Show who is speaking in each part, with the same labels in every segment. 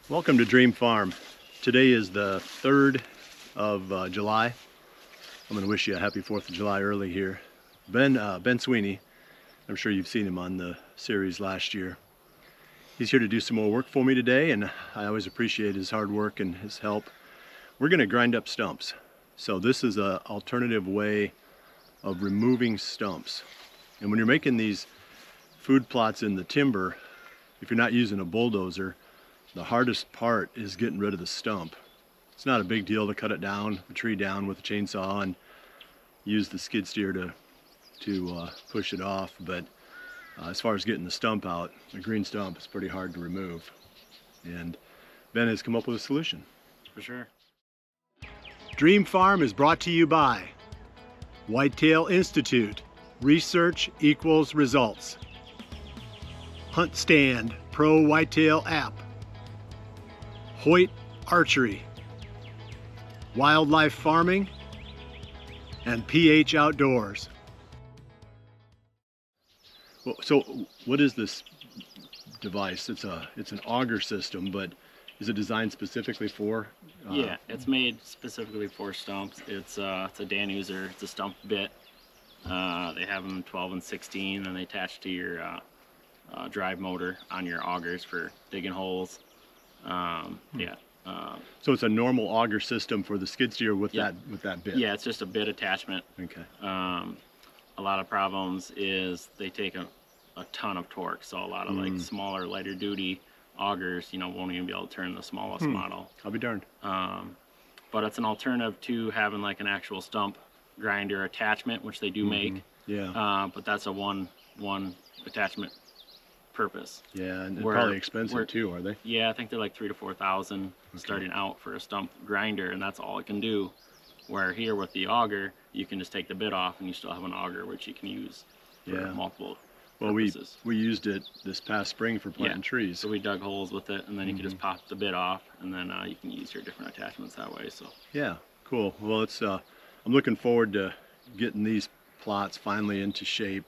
Speaker 1: Welcome to Dream Farm. Today is the 3rd of July. I'm going to wish you a happy 4th of July early here. Ben Sweeney, I'm sure you've seen him on the series last year. He's here to do some more work for me today, and I always appreciate his hard work and his help. We're going to grind up stumps. So this is an alternative way of removing stumps. And when you're making these food plots in the timber, if you're not using a bulldozer, the hardest part is getting rid of the stump. It's not a big deal to cut it down, the tree down with a chainsaw and use the skid steer to push it off, but as far as getting the stump out, the green stump is pretty hard to remove. And Ben has come up with a solution.
Speaker 2: For sure.
Speaker 1: Dream Farm is brought to you by Whitetail Institute. Research equals results. Hunt Stand Pro Whitetail app. Hoyt Archery, Wildlife Farming, and PH Outdoors. Well, so what is this device? It's an auger system, but is it designed specifically for?
Speaker 2: Yeah, it's made specifically for stumps. It's a Danuser. It's a stump bit. They have them 12 and 16, and they attach to your drive motor on your augers for digging holes.
Speaker 1: So it's a normal auger system for the skid steer with
Speaker 2: Yep.
Speaker 1: that bit.
Speaker 2: Yeah, it's just a bit attachment.
Speaker 1: Okay.
Speaker 2: A lot of problems is they take a ton of torque, so a lot of like smaller, lighter duty augers, won't even be able to turn the smallest model.
Speaker 1: I'll be darned.
Speaker 2: But it's an alternative to having like an actual stump grinder attachment, which they do make.
Speaker 1: Yeah.
Speaker 2: But that's a one attachment purpose.
Speaker 1: Yeah, and
Speaker 2: Where-
Speaker 1: probably expensive too, are they?
Speaker 2: Yeah, I think they're like $3,000 to $4,000 starting out for a stump grinder, and that's all it can do. Where here with the auger, you can just take the bit off, and you still have an auger which you can use for
Speaker 1: Yeah.
Speaker 2: multiple
Speaker 1: Well,
Speaker 2: purposes.
Speaker 1: we used it this past spring for planting trees.
Speaker 2: So we dug holes with it, and then you can just pop the bit off, and then you can use your different attachments that way. So
Speaker 1: Yeah, cool. Well, it's I'm looking forward to getting these plots finally into shape.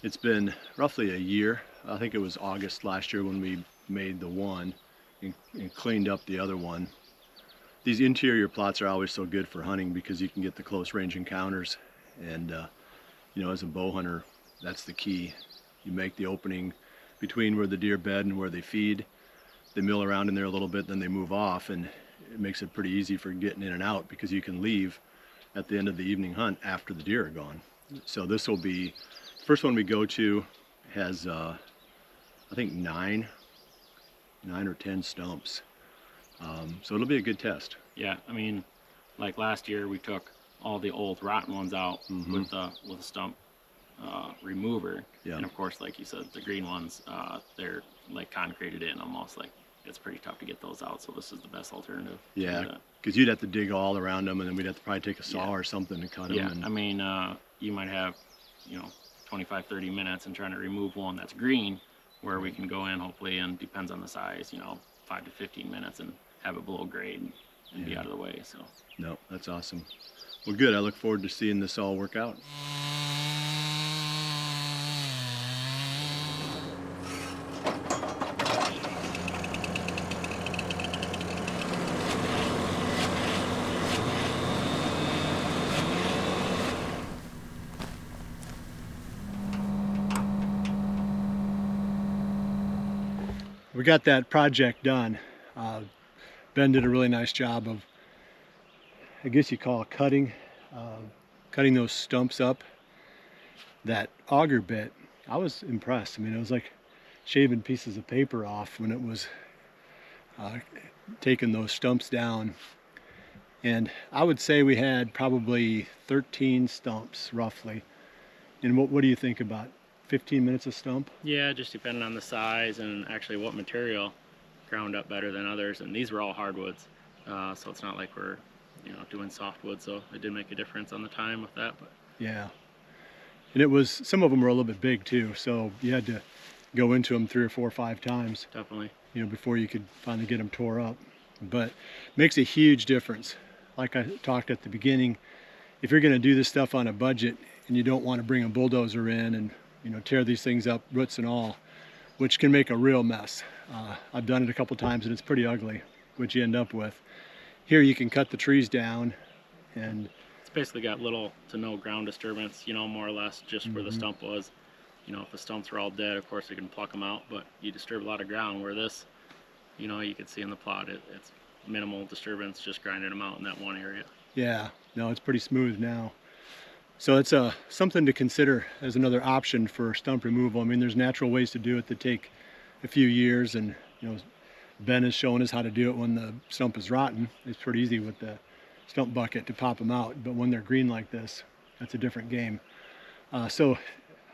Speaker 1: It's been roughly a year. I think it was August last year when we made the one and cleaned up the other one. These interior plots are always so good for hunting because you can get the close range encounters, and as a bow hunter, that's the key. You make the opening between where the deer bed and where they feed. They mill around in there a little bit, then they move off, and it makes it pretty easy for getting in and out because you can leave at the end of the evening hunt after the deer are gone. So this will be the first one we go to. Has I think nine or 10 stumps. So it'll be a good test.
Speaker 2: yeah, I mean, like last year we took all the old rotten ones out with a stump remover,
Speaker 1: Yeah.
Speaker 2: and of course, like you said, the green ones, they're like concreted in almost. Like it's pretty tough to get those out. So this is the best alternative. to do
Speaker 1: Yeah,
Speaker 2: that.
Speaker 1: because you'd have to dig all around them, and then we'd have to probably take a saw
Speaker 2: Yeah.
Speaker 1: or something to cut them.
Speaker 2: Yeah,
Speaker 1: And,
Speaker 2: I mean, you might have 25-30 minutes and trying to remove one that's green, where we can go in hopefully, and depends on the size, 5 to 15 minutes and have it below grade and be out of the way. So
Speaker 1: no, that's awesome. Well, good. I look forward to seeing this all work out. We got that project done. Ben did a really nice job of, I guess you call it cutting those stumps up. That auger bit, I was impressed. I mean, it was like shaving pieces of paper off when it was taking those stumps down. And I would say we had probably 13 stumps roughly. And what do you think, about 15 minutes a stump?
Speaker 2: yeah, just depending on the size and actually what material ground up better than others. And these were all hardwoods, so it's not like we're doing softwood. So it did make a difference on the time with that. But
Speaker 1: Yeah. And it was, some of them were a little bit big too, so you had to go into them 3 or 4 or 5 times,
Speaker 2: definitely.
Speaker 1: before you could finally get them tore up. But makes a huge difference. Like I talked at the beginning, if you're going to do this stuff on a budget and you don't want to bring a bulldozer in and tear these things up, roots and all, which can make a real mess. I've done it a couple times and it's pretty ugly, what you end up with. Here you can cut the trees down, and
Speaker 2: It's basically got little to no ground disturbance, you know, more or less just where the stump was. You know, if the stumps were all dead, of course you can pluck them out, but you disturb a lot of ground. Where this, you know, you can see in the plot, it's minimal disturbance, just grinding them out in that one area.
Speaker 1: yeah, no, it's pretty smooth now. So it's something to consider as another option for stump removal. I mean, there's natural ways to do it that take a few years, and you know, Ben has shown us how to do it when the stump is rotten. It's pretty easy with the stump bucket to pop them out, but when they're green like this, that's a different game. So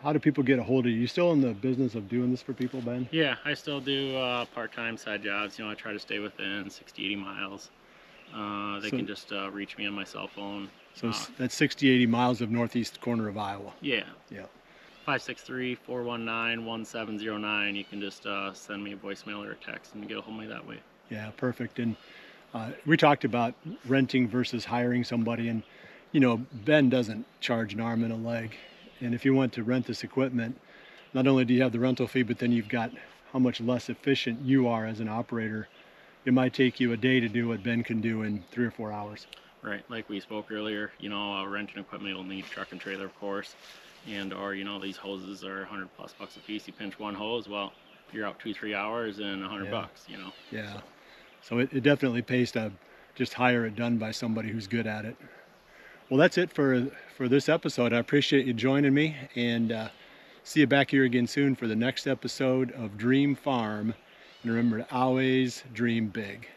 Speaker 1: how do people get a hold of you? You still in the business of doing this for people, Ben?
Speaker 2: Yeah, I still do part-time side jobs. You know, I try to stay within 60, 80 miles. They can just reach me on my cell phone.
Speaker 1: So that's 60, 80 miles of northeast corner of Iowa.
Speaker 2: Yeah.
Speaker 1: Yeah.
Speaker 2: 563-419-1709. You can just send me a voicemail or a text and get a hold of me that way.
Speaker 1: Yeah, perfect. And we talked about renting versus hiring somebody, and you know, Ben doesn't charge an arm and a leg. And if you want to rent this equipment, not only do you have the rental fee, but then you've got how much less efficient you are as an operator. It might take you a day to do what Ben can do in 3 or 4 hours.
Speaker 2: Right, like we spoke earlier, you know, renting equipment will need truck and trailer, of course, and or you know, these hoses are $100+ a piece. You pinch one hose, well, you're out 2-3 hours and $100, you know.
Speaker 1: Yeah. So it definitely pays to just hire it done by somebody who's good at it. Well, that's it for this episode. I appreciate you joining me, and see you back here again soon for the next episode of Dream Farm. And remember to always dream big.